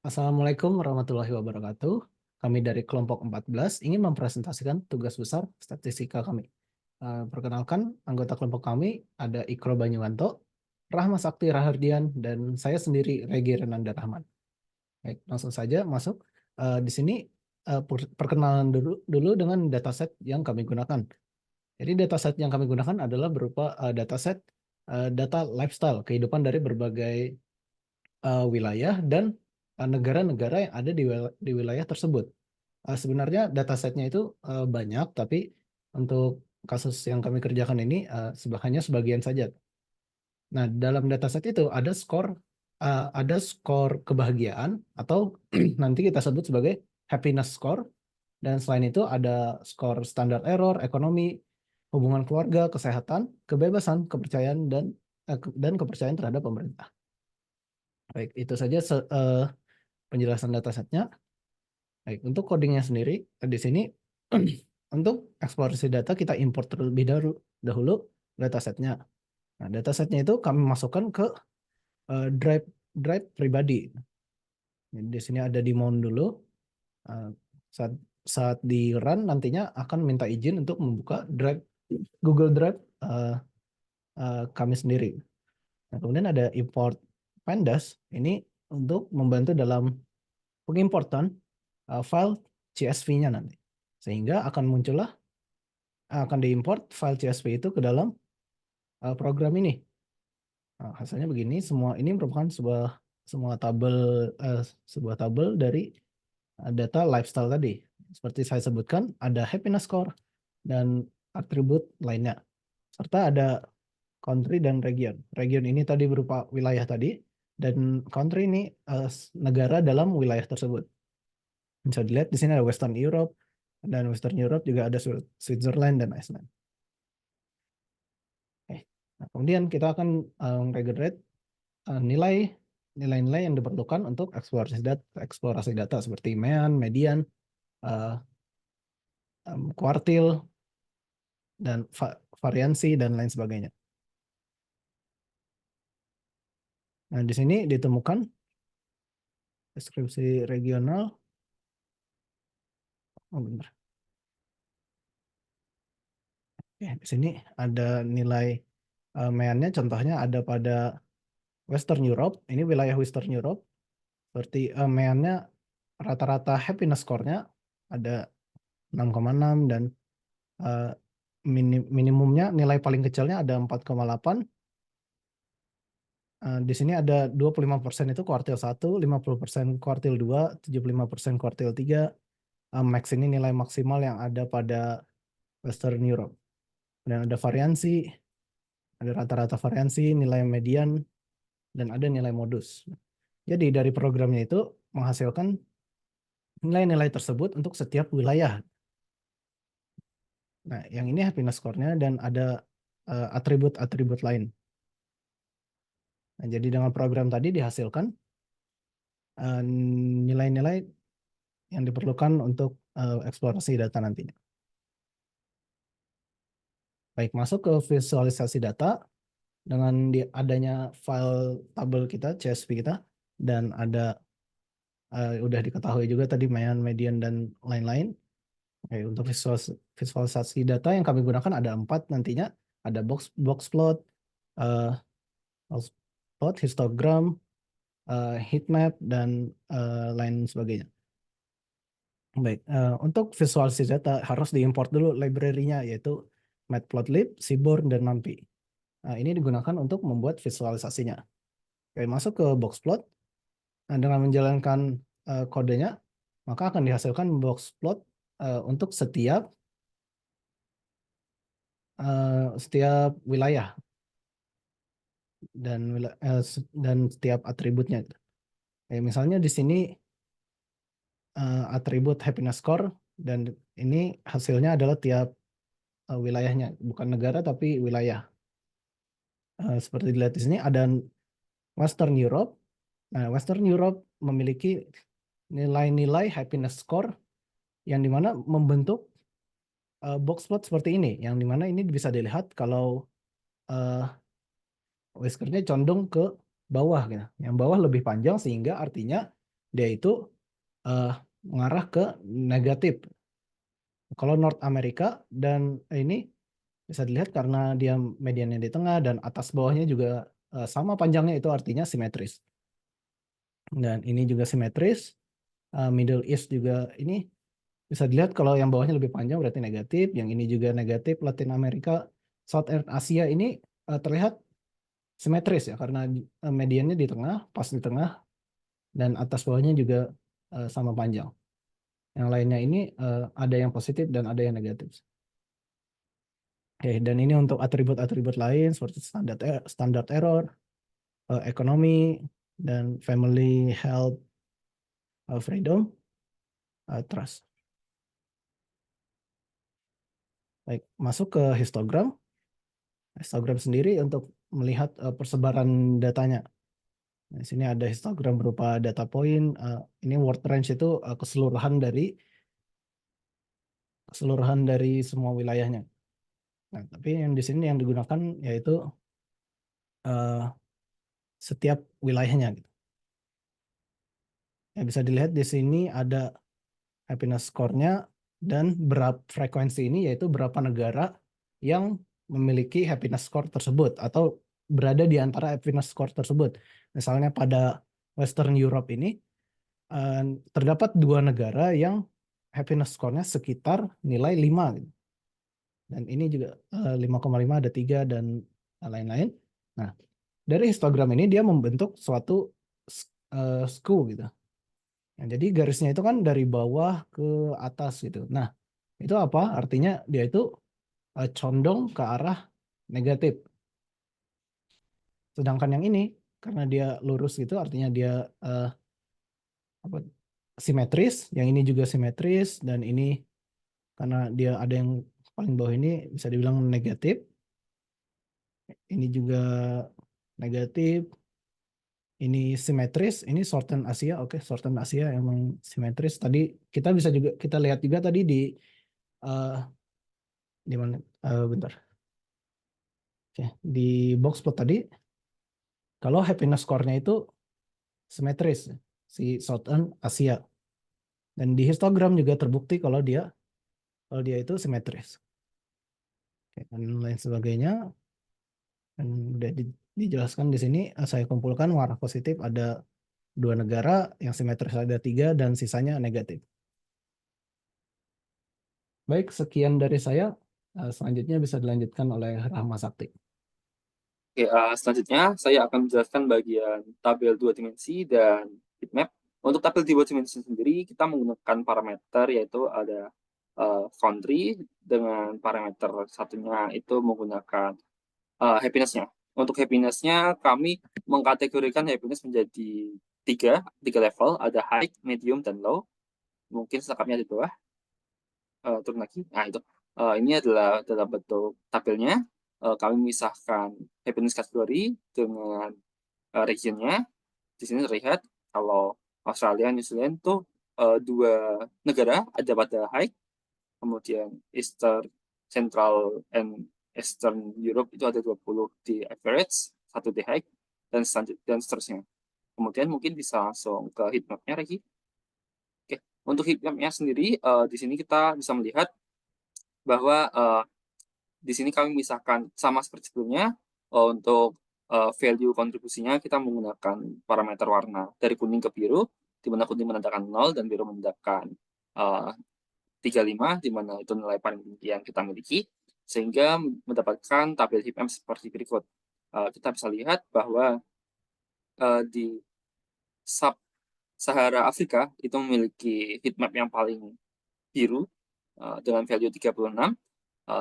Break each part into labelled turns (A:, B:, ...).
A: Assalamualaikum warahmatullahi wabarakatuh. Kami dari kelompok 14 ingin mempresentasikan tugas besar statistika kami. Perkenalkan, anggota kelompok kami ada Ikro Banyuwanto, Rahma Sakti Rahardian, dan saya sendiri Regi Renanda Rahman. Baik, langsung saja masuk. Di sini perkenalan dulu dengan dataset yang kami gunakan. Jadi dataset yang kami gunakan adalah berupa dataset data lifestyle, kehidupan dari berbagai wilayah dan negara-negara yang ada di wilayah tersebut. Sebenarnya datasetnya itu banyak, tapi untuk kasus yang kami kerjakan ini hanya sebagian saja. Nah, dalam dataset itu ada skor kebahagiaan atau nanti kita sebut sebagai happiness score, dan selain itu ada skor standar error, ekonomi, hubungan keluarga, kesehatan, kebebasan, kepercayaan dan kepercayaan terhadap pemerintah. Baik, itu saja penjelasan datasetnya. Baik, untuk codingnya sendiri di sini untuk eksplorasi data kita import terlebih dahulu datasetnya. Nah, datasetnya itu kami masukkan ke drive drive pribadi. Di sini ada di mount dulu. Uh, saat saat di run nantinya akan minta izin untuk membuka drive Google Drive kami sendiri. Nah, kemudian ada import pandas ini untuk membantu dalam pengimportan file CSV-nya nanti. Sehingga akan diimport file CSV itu ke dalam program ini. Nah, hasilnya begini, semua ini merupakan sebuah tabel dari data lifestyle tadi. Seperti saya sebutkan, ada happiness score dan atribut lainnya. Serta ada country dan region. Region ini tadi berupa wilayah tadi, dan country ini negara dalam wilayah tersebut. Bisa dilihat di sini ada Western Europe, dan Western Europe juga ada Switzerland dan Iceland. Nah, kemudian kita akan regurgite nilai-nilai yang diperlukan untuk eksplorasi data seperti mean, median, kuartil, dan variansi, dan lain sebagainya. Nah, di sini ditemukan deskripsi regional. Oh, bentar. Oke, di sini ada nilai meannya, contohnya ada pada Western Europe, ini wilayah Western Europe, seperti meannya rata-rata happiness score-nya ada 6,6 dan minimumnya nilai paling kecilnya ada 4,8. Di sini ada 25% itu kuartil 1, 50% kuartil 2, 75% kuartil 3. Max ini nilai maksimal yang ada pada Western Europe. Dan ada variansi, ada rata-rata variansi, nilai median, dan ada nilai modus. Jadi dari programnya itu menghasilkan nilai-nilai tersebut untuk setiap wilayah. Nah, yang ini happiness score-nya dan ada atribut-atribut lain. Nah, jadi dengan program tadi dihasilkan nilai-nilai yang diperlukan untuk eksplorasi data nantinya. Baik, masuk ke visualisasi data dengan adanya file tabel kita, CSV kita, dan ada udah diketahui juga tadi mean, median, dan lain-lain. Oke, untuk visualisasi data yang kami gunakan ada 4 nantinya. Ada box plot, histogram, heat map, dan lain sebagainya. Baik, untuk visualisasi data harus diimport dulu library-nya, yaitu Matplotlib, Seaborn, dan NumPy. Ini digunakan untuk membuat visualisasinya. Oke, masuk ke box plot. Nah, dengan menjalankan kodenya, maka akan dihasilkan box plot untuk setiap wilayah dan setiap atributnya. Misalnya di sini atribut happiness score, dan ini hasilnya adalah tiap wilayahnya, bukan negara tapi wilayah. Seperti dilihat di sini ada Western Europe. Nah, Western Europe memiliki nilai-nilai happiness score yang dimana membentuk box plot seperti ini, yang dimana ini bisa dilihat kalau whiskernya condong ke bawah gitu. Yang bawah lebih panjang, sehingga artinya dia itu mengarah ke negatif. Kalau North America dan ini bisa dilihat karena dia mediannya di tengah dan atas bawahnya juga sama panjangnya, itu artinya simetris. Dan ini juga simetris. Middle East juga ini bisa dilihat kalau yang bawahnya lebih panjang berarti negatif, yang ini juga negatif. Latin Amerika, South Asia ini terlihat simetris ya karena mediannya di tengah, pas di tengah, dan atas bawahnya juga sama panjang. Yang lainnya ini ada yang positif dan ada yang negatif. Oke, dan ini untuk atribut-atribut lain seperti standar error, ekonomi, dan family, health, freedom, trust. Baik, masuk ke histogram. Histogram sendiri untuk melihat persebaran datanya. Nah, di sini ada histogram berupa data point. Ini word range itu keseluruhan dari semua wilayahnya. Nah, tapi yang di sini yang digunakan yaitu setiap wilayahnya gitu. Ya, bisa dilihat di sini ada happiness score-nya dan berapa frekuensi ini, yaitu berapa negara yang memiliki happiness score tersebut atau berada di antara happiness score tersebut. Misalnya pada Western Europe ini terdapat 2 negara yang happiness score-nya sekitar nilai 5 gitu. Dan ini juga 5,5, ada 3 dan lain-lain. Nah, dari histogram ini dia membentuk suatu skew gitu. Nah, jadi garisnya itu kan dari bawah ke atas gitu. Nah, itu apa? Artinya dia itu condong ke arah negatif. Sedangkan yang ini karena dia lurus gitu, artinya dia simetris. Yang ini juga simetris, dan ini karena dia ada yang paling bawah ini bisa dibilang negatif. Ini juga negatif. Ini simetris, ini Southern Asia. Oke, Southern Asia emang simetris. Tadi kita bisa juga kita lihat juga tadi uh, di mana? Bentar. Oke, di box plot tadi kalau happiness score-nya itu simetris si Southern Asia. Dan di histogram juga terbukti kalau dia itu simetris. Oke, dan lain sebagainya. Dan udah dijelaskan di sini, saya kumpulkan warna positif ada 2 negara, yang simetris ada 3, dan sisanya negatif. Baik, sekian dari saya. Selanjutnya bisa dilanjutkan oleh Rahma Sakti.
B: Oke, selanjutnya saya akan menjelaskan bagian tabel 2 dimensi dan heatmap. Untuk tabel 2 dimensi sendiri, kita menggunakan parameter yaitu ada country dengan parameter satunya itu menggunakan happiness-nya. Untuk happiness-nya, kami mengkategorikan happiness menjadi tiga level, ada high, medium, dan low. Mungkin selengkapnya di bawah. Turun lagi. Nah, itu. Ini adalah dalam bentuk tabelnya. Kami memisahkan happiness kategori dengan regionnya. Di sini terlihat kalau Australia, New Zealand itu 2 negara ada pada high, kemudian Eastern, Central, and Eastern Europe itu ada 20 di average, 1 di high, dan seterusnya. Kemudian mungkin bisa langsung ke heatmap-nya lagi. Oke, untuk heatmap-nya sendiri, di sini kita bisa melihat bahwa di sini kami misahkan sama seperti sebelumnya. Untuk value kontribusinya kita menggunakan parameter warna dari kuning ke biru, di mana kuning menandakan 0 dan biru menandakan 35, di mana itu nilai paling tinggi yang kita miliki, sehingga mendapatkan tabel heatmap seperti berikut. Kita bisa lihat bahwa di Sub-Sahara Afrika itu memiliki heatmap yang paling biru dengan value 36,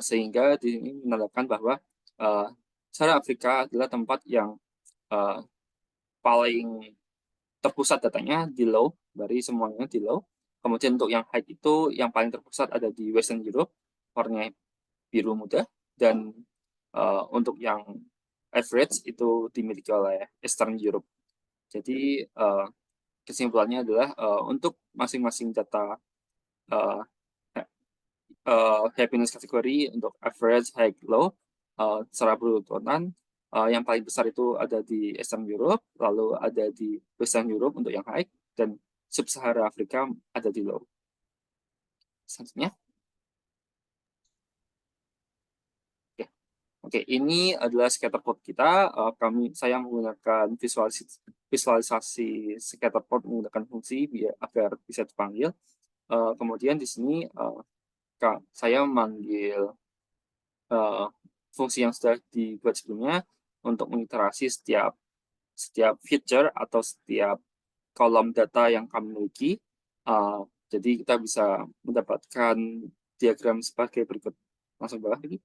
B: sehingga ini menandakan bahwa Sahara Afrika adalah tempat yang paling terpusat datanya di low, dari semuanya di low. Kemudian untuk yang high itu yang paling terpusat ada di Western Europe, warnanya biru muda, dan untuk yang average itu dimiliki oleh Eastern Europe. Jadi kesimpulannya adalah untuk masing-masing data happiness kategori untuk average, high, low, secara berurutan, yang paling besar itu ada di Eastern Europe, lalu ada di Western Europe untuk yang high, dan Sub-Sahara Afrika ada di low. Selanjutnya. Oke, ini adalah scatter plot kita. Saya menggunakan visualisasi scatter plot menggunakan fungsi agar bisa dipanggil. Kemudian di sini saya memanggil fungsi yang sudah dibuat sebelumnya untuk mengiterasi setiap feature atau setiap kolom data yang kami miliki. Jadi kita bisa mendapatkan diagram sebagai berikut. Langsung bawah lagi.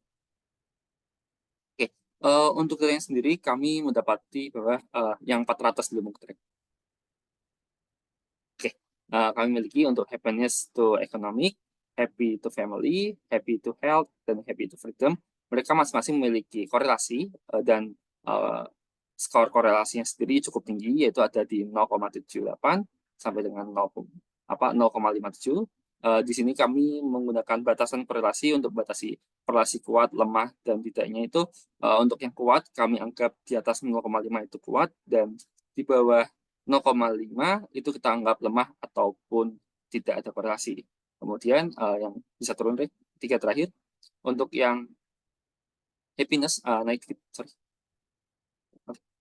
B: Oke, untuk data sendiri kami mendapati bahwa yang 400 belum track. Oke, kami miliki untuk happiness to economic, happy to family, happy to health, dan happy to freedom. Mereka masing-masing memiliki korelasi dan skor korelasinya sendiri cukup tinggi, yaitu ada di 0,78 sampai dengan 0,57. Di sini kami menggunakan batasan korelasi untuk batasi korelasi kuat, lemah, dan tidaknya itu. Untuk yang kuat, kami anggap di atas 0,5 itu kuat, dan di bawah 0,5 itu kita anggap lemah ataupun tidak ada korelasi. Kemudian yang bisa turun, tiga terakhir. Untuk yang happiness,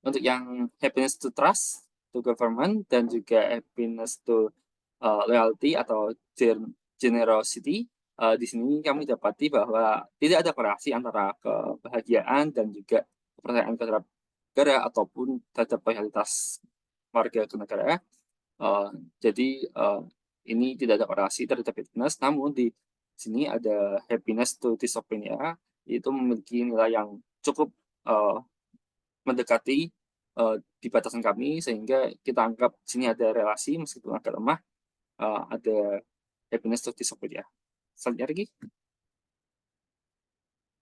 B: Untuk yang happiness to trust, to government, dan juga happiness to loyalty atau generosity, di sini kami dapati bahwa tidak ada korelasi antara kebahagiaan dan juga kepercayaan terhadap negara ataupun terhadap loyalitas warga ke negara. Jadi ini tidak ada korelasi terhadap happiness, namun di sini ada happiness to dystopinia, itu memiliki nilai yang cukup mendekati di batasan kami, sehingga kita anggap sini ada relasi meskipun agak lemah, ada happiness to dystopinia. Selanjutnya lagi.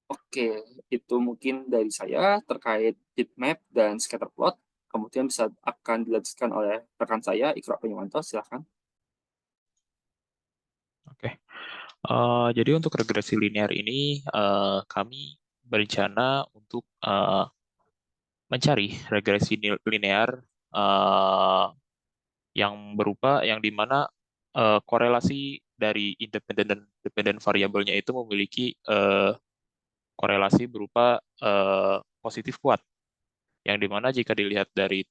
B: Oke, itu mungkin dari saya terkait heatmap dan scatter plot. Kemudian akan dilanjutkan oleh rekan saya, Ikra Penyuwanto. Silakan.
C: Oke, jadi untuk regresi linear ini kami berencana untuk mencari regresi linear yang di mana korelasi dari independen dan dependen variabelnya itu memiliki korelasi berupa positif kuat, yang di mana jika dilihat dari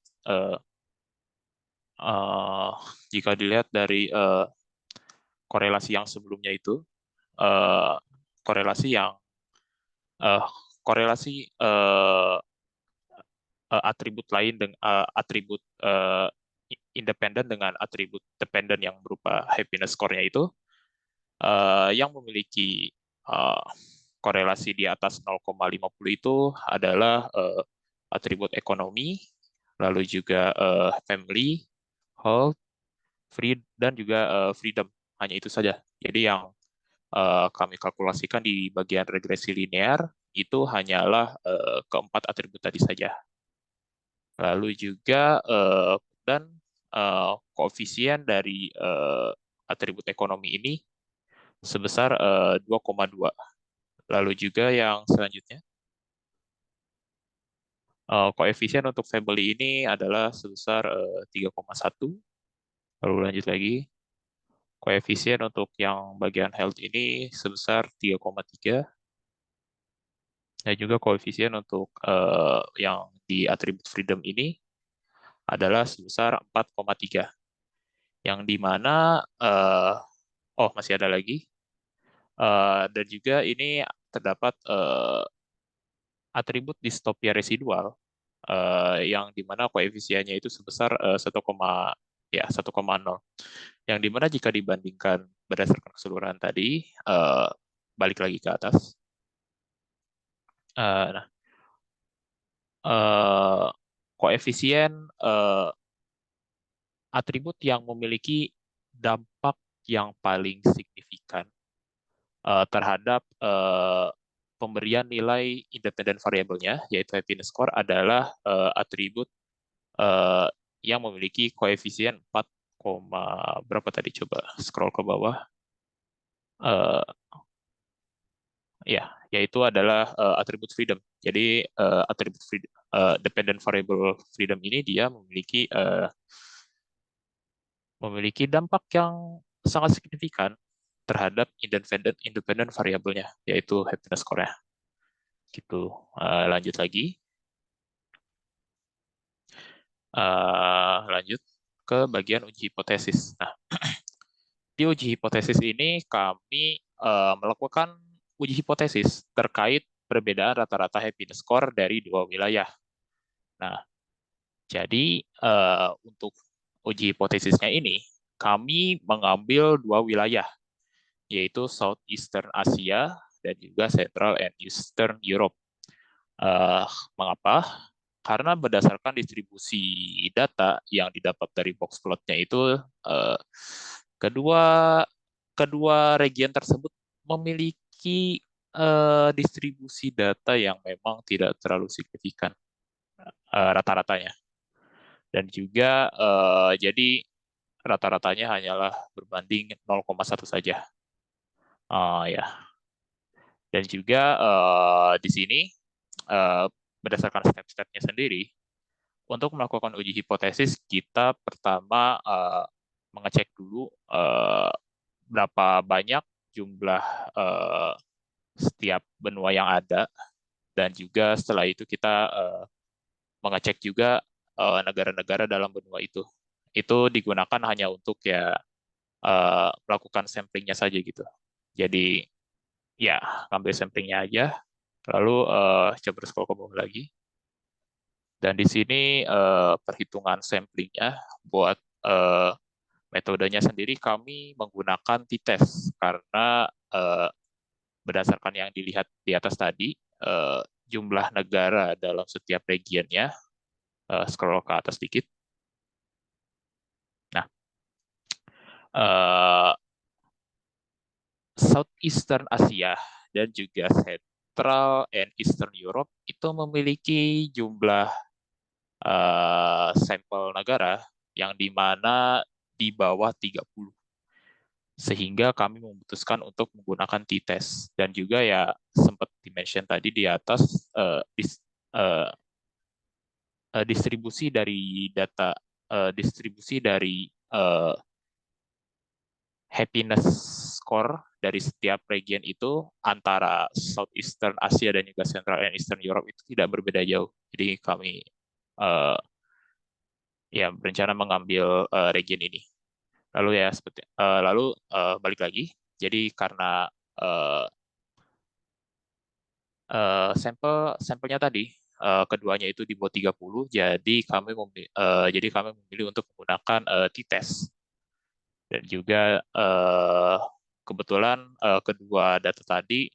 C: korelasi yang sebelumnya itu korelasi atribut lain dengan atribut independen dengan atribut dependen yang berupa happiness score-nya itu yang memiliki korelasi di atas 0,50 itu adalah atribut ekonomi, lalu juga family, health, free, dan juga freedom. Hanya itu saja. Jadi yang kami kalkulasikan di bagian regresi linear itu hanyalah keempat atribut tadi saja. Lalu juga dan koefisien dari atribut ekonomi ini sebesar 2,2. Lalu juga yang selanjutnya, koefisien untuk family ini adalah sebesar 3,1. Lalu lanjut lagi, koefisien untuk yang bagian health ini sebesar 3,3. Dan juga koefisien untuk yang di atribut freedom ini adalah sebesar 4,3. Yang di mana, masih ada lagi. Dan juga ini terdapat atribut distopia residual yang dimana koefisiennya itu sebesar 1,0. Yang dimana jika dibandingkan berdasarkan keseluruhan tadi, balik lagi ke atas. Koefisien atribut yang memiliki dampak yang paling signifikan terhadap pemberian nilai independen variabelnya, yaitu happiness score, adalah atribut yang memiliki koefisien 4, berapa tadi, coba scroll ke bawah. Yaitu adalah atribut freedom. Jadi atribut dependent variable freedom ini dia memiliki memiliki dampak yang sangat signifikan terhadap independent variabelnya, yaitu happiness score-nya. Gitu. Lanjut lagi. Lanjut ke bagian uji hipotesis. Nah, di uji hipotesis ini kami melakukan uji hipotesis terkait perbedaan rata-rata happiness score dari dua wilayah. Nah, jadi untuk uji hipotesisnya ini, kami mengambil dua wilayah, yaitu Southeastern Asia dan juga Central and Eastern Europe. Mengapa? Karena berdasarkan distribusi data yang didapat dari box plotnya itu, kedua region tersebut memiliki distribusi data yang memang tidak terlalu signifikan rata-ratanya. Dan juga jadi rata-ratanya hanyalah berbanding 0,1 saja. Ya. Dan juga di sini berdasarkan step-stepnya sendiri, untuk melakukan uji hipotesis kita pertama mengecek dulu berapa banyak jumlah setiap benua yang ada, dan juga setelah itu kita mengecek juga negara-negara dalam benua itu. Itu digunakan hanya untuk ya melakukan samplingnya saja gitu. Jadi ya ngambil samplingnya aja, lalu coba scroll ke bawah lagi. Dan di sini perhitungan samplingnya buat metodenya sendiri kami menggunakan t-test karena berdasarkan yang dilihat di atas tadi, jumlah negara dalam setiap regionnya, scroll ke atas sedikit. Nah, Southeastern Asia dan juga Central and Eastern Europe itu memiliki jumlah sampel negara yang di mana di bawah 30. Sehingga kami memutuskan untuk menggunakan t-test. Dan juga ya sempat di-mention tadi di atas distribusi dari data, distribusi dari happiness score dari setiap region itu antara Southeastern Asia dan juga Central and Eastern Europe itu tidak berbeda jauh. Jadi kami ya berencana mengambil region ini. Lalu ya seperti balik lagi. Jadi karena sampelnya tadi keduanya itu di bawah 30, jadi kami memilih untuk menggunakan t-test. Dan juga kebetulan kedua data tadi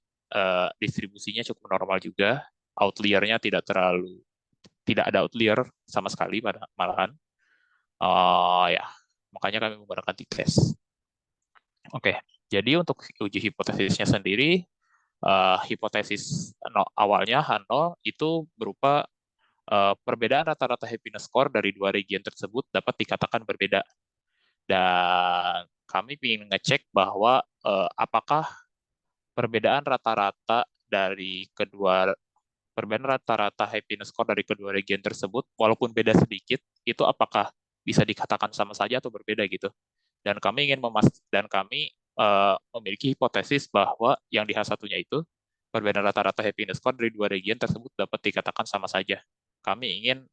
C: distribusinya cukup normal juga, outliernya tidak ada outlier sama sekali malahan. Ya, makanya kami menggunakan t-test. Oke, jadi untuk uji hipotesisnya sendiri, hipotesis awalnya H0 itu berupa perbedaan rata-rata happiness score dari dua region tersebut dapat dikatakan berbeda. Dan kami ingin ngecek bahwa apakah perbedaan rata-rata happiness score dari kedua region tersebut, walaupun beda sedikit, itu apakah bisa dikatakan sama saja atau berbeda gitu. Dan kami memiliki hipotesis bahwa yang di H1-nya itu perbedaan rata-rata happiness score dari dua region tersebut dapat dikatakan sama saja. Kami ingin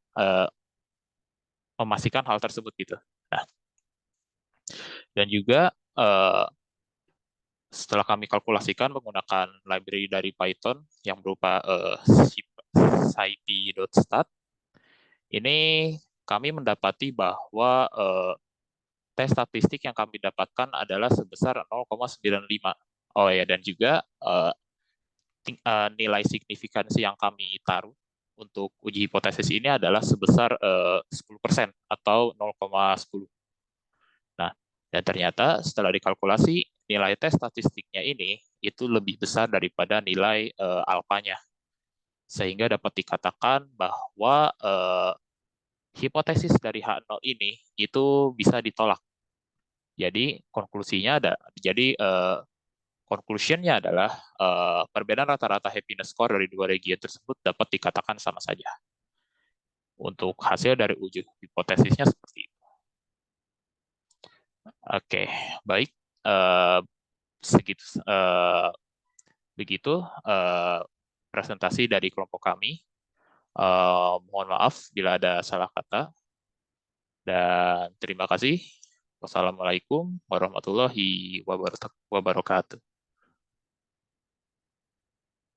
C: memastikan hal tersebut gitu. Nah, dan juga setelah kami kalkulasikan menggunakan library dari Python yang berupa scipy.stat, ini kami mendapati bahwa tes statistik yang kami dapatkan adalah sebesar 0,95. Oh ya, dan juga nilai signifikansi yang kami taruh untuk uji hipotesis ini adalah sebesar 10% atau 0,10. Nah, dan ternyata setelah dikalkulasi, nilai tes statistiknya ini itu lebih besar daripada nilai alfanya. Sehingga dapat dikatakan bahwa hipotesis dari H0 ini itu bisa ditolak. Jadi conclusionnya adalah perbedaan rata-rata happiness score dari dua region tersebut dapat dikatakan sama saja. Untuk hasil dari uji hipotesisnya seperti itu. Oke, baik. Eh, segitu begitu presentasi dari kelompok kami. Mohon maaf bila ada salah kata dan terima kasih. Wassalamualaikum warahmatullahi wabarakatuh.